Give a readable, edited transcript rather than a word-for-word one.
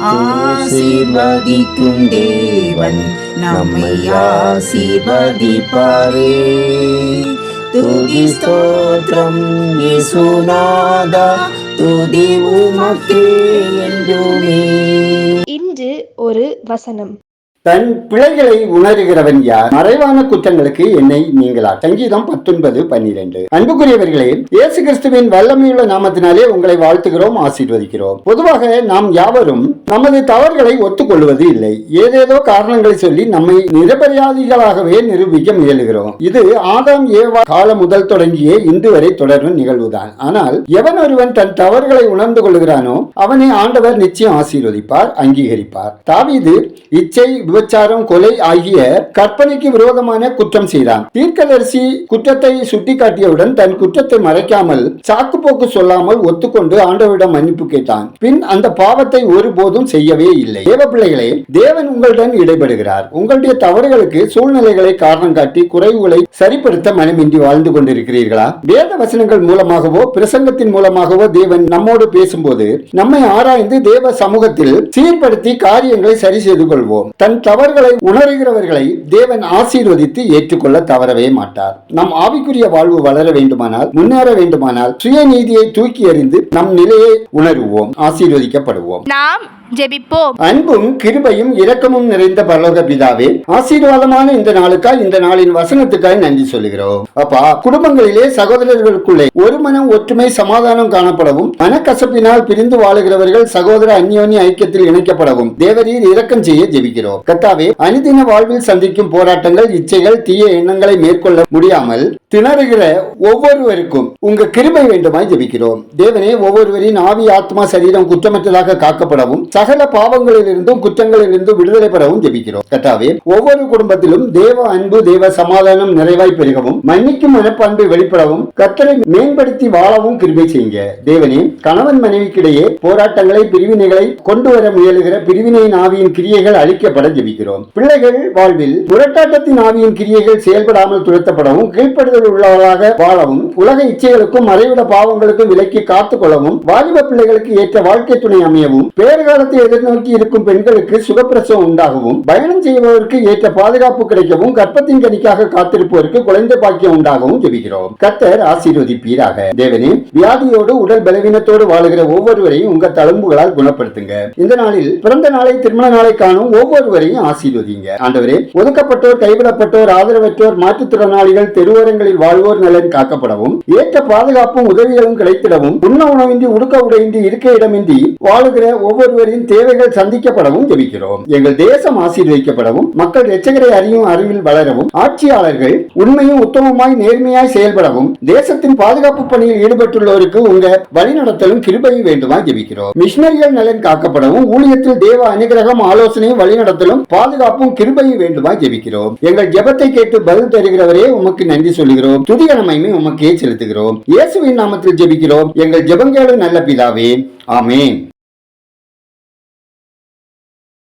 ஆசீர்வதிக்கும் தேவன் நம்மை ஆசீர்வதிப்பாரே. துதி ஸ்தோத்திரம் இயேசுநாதா, துதி உமக்கே என்றுமே. இன்று ஒரு வசனம். தன் பிழைகளை உணர்கிறவன் யார்? மறைவான குற்றங்களுக்கு என்னை நீங்களா. சங்கீதம் 19:12. அன்புக்குரியவர்களே, இயேசு கிறிஸ்துவின் வல்லமையுள்ள நாமத்தினாலே உங்களை வாழ்த்துகிறோம், ஆசீர்வதிக்கிறோம். பொதுவாக நாம் யாவரும் நமது தவறுகளை ஒத்துக்கொள்வது இல்லை. ஏதேதோ காரணங்களை சொல்லி நம்மை நிரபராதிகளாகவே நிரூபிக்க முயலுகிறோம். இது ஆதாம் ஏவா காலம் முதல் தொடங்கியே இன்று வரை தொடரும் நிகழ்வுதான். ஆனால் எவன் ஒருவன் தன் தவறுகளை உணர்ந்து கொள்கிறானோ அவனை ஆண்டவர் நிச்சயம் ஆசீர்வதிப்பார், அங்கீகரிப்பார். தாவீது இச்சை, விபச்சாரம், கொலை ஆகிய கற்பனைக்கு விரோதமான குற்றம் செய்தான். தீர்க்கதரிசி குற்றத்தை சுட்டிக்காட்டியவுடன் தன் குற்றத்தை மறைக்காமல், சாக்குப்போக்கு சொல்லாமல் ஒத்துக்கொண்டு ஆண்டவரிடம் மன்னிப்பு கேட்டான். பின் அந்த பாவத்தை ஒருபோதும் செய்யவே இல்லை. தேவ பிள்ளைகளே, தேவன் உங்களுடன் இடைபடுகிறார். உங்களுடைய தவறுகளுக்கு சூழ்நிலைகளை காரணம் காட்டி குறைவுகளை சரிப்படுத்த மனமின்றி வாழ்ந்து கொண்டிருக்கிறீர்களா? வேத வசனங்கள் மூலமாகவோ பிரசங்கத்தின் மூலமாகவோ தேவன் நம்மோடு பேசும்போது நம்மை ஆராய்ந்து தேவ சமூகத்தில் சீர்படுத்தி காரியங்களை சரி செய்து கொள்வோம். தன் தவறுகளை உணர்கிறவர்களை தேவன் ஆசீர்வதித்து ஏற்றுக்கொள்ள தவறவே மாட்டார். நம் ஆவிக்குரிய வாழ்வு வளர வேண்டுமானால், முன்னேற வேண்டுமானால் சுயநீதியை தூக்கி எறிந்து நம் நிலையை உணர்வோம், ஆசீர்வதிக்கப்படுவோம். நாம் ஜெபிப்போம். அன்பும் கிருபையும் இரக்கமும் நிறைந்த பரலோக பிதாவே, ஆசீர்வாதமான இந்த நாளுக்காய், இந்த நாளின் வசனத்துக்காய் நன்றி சொல்லுகிறோம். அப்பா, குடும்பங்களிலே சகோதரர்களுக்குள்ளே ஒரு மனம், ஒற்றுமை, சமாதானம் காணப்படவும், மனக்கசப்பினால் பிரிந்து வாழுகிறவர்கள் சகோதர அந்யோன்ய ஐக்கியத்தில் இணைக்கப்படவும் தேவரீர் இரக்கம் செய்ய ஜெபிக்கிறோம். கர்த்தாவே, அனுதின வாழ்வில் சந்திக்கும் போராட்டங்கள், இச்சைகள், தீய எண்ணங்களை மேற்கொள்ள முடியாமல் திணறுகிற ஒவ்வொருவருக்கும் உங்க கிருபை வேண்டுமாய் ஜெபிக்கிறோம். தேவனே, ஒவ்வொருவரின் ஆவி, ஆத்மா, சரீரம் குற்றமற்றதாக காக்கப்படவும், சகல பாவங்களிலிருந்தும் குற்றங்களிலிருந்தும் விடுதலை பெறவும் ஜெபிக்கிறோம். கர்த்தாவே, ஒவ்வொரு குடும்பத்திலும் தேவ அன்பு, தேவ சமாதானம் நிறைவாய் பெருகவும், மன்னிக்கும் மனப்பான்பை வெளிப்படவும், கர்த்தரை மேம்படுத்தி வாழவும் கிருபை செய்யுங்க. தேவனே, கணவன் மனைவிக்கிடையே போராட்டங்களை, பிரிவினைகளை கொண்டு வர முயலுகிற பிரிவினையின் ஆவியின் கிரியைகள் அழிக்கப்பட ஜெபிக்கிறோம். பிள்ளைகள் வாழ்வில் முரட்டாட்டத்தின் ஆவியின் கிரியைகள் செயல்படாமல் துரத்தப்படவும், கீழ்ப்படுதல் உள்ளவர்களாக வாழவும், உலக இச்சைகளுக்கும் மறைவிட பாவங்களுக்கும் விலக்கி காத்துக் கொள்ளவும், வாலிப பிள்ளைகளுக்கு ஏற்ற வாழ்க்கை துணை அமையவும், பேறுகாலத்தை எதிர்நோக்கி இருக்கும் பெண்களுக்கு சுகப்பிரசவம் உண்டாகவும், பயணம் செய்பவருக்கு ஏற்ற பாதுகாப்பு கிடைக்கவும், கற்பத்தின் கனிக்காக காத்திருப்பவருக்கு குழந்தை பாக்கியம் உண்டாகவும் ஜெபிக்கிறோம். கர்த்தர் ஆசீர்வதிப்பீராக. தேவனே, வியாதியோடு உடல் பலவீனத்தோடு வாழுகிற ஒவ்வொருவரையும் உங்க தழும்புகளால் குணப்படுத்துங்க. இந்த நாளில் பிறந்த நாளை, திருமண நாளை காணும் ஒவ்வொருவரையும் ஆசீர்வதிங்க. ஆண்டவரே, ஒதுக்கப்பட்டோர், கைவிடப்பட்டோர், ஆதரவற்றோர், மாற்றுத்திறனாளிகள், தெருவோரங்களில் வாழ்வோர் நலன் காக்கப்படவும், ஏற்ற பாதுகாப்பும் உதவிகளும் கிடைத்திடவும், உண்ண உணவின்றி, உடுக்க உடையின்றி, இருக்க இடமின்றி வாழுகிற ஒவ்வொருவரின் தேவைகள் சந்திக்கப்படவும் ஜெபிக்கிறோம். எங்கள் தேசம் ஆசீர்வதிக்கப்படவும், மக்கள் இரட்சகரை அறியும் அறிவில் வளரவும், ஆட்சியாளர்கள் உண்மையும் உத்தமமாய் நேர்மையாய் செயல்படவும், தேசத்தின் பாதுகாப்பு பணியில் ஈடுபட்டுள்ளோருக்கு உங்க வழிநடத்தலும் கிருபையும் வேண்டுமாய் ஜெபிக்கிறோம். மிஷனரிகள் நலன் காக்கப்படவும், ஊழியத்தில் தேவ அனுகிரகம், ஆலோசனையும், வழிநடத்தலும், பாதுகாப்பும் கிருபையும் வேண்டுமாய் ஜெபிக்கிறோம். எங்கள் ஜெபத்தை கேட்டு பதில் தருகிறவரே உமக்கு நன்றி சொல்லுகிறோம். துதிகனமையுமே உமக்கே செலுத்துகிறோம். இயேசுவின் நாமத்தில் ஜெபிக்கிறோம் எங்கள் ஜெபங்கேளும் நல்ல பிதாவே, ஆமென்.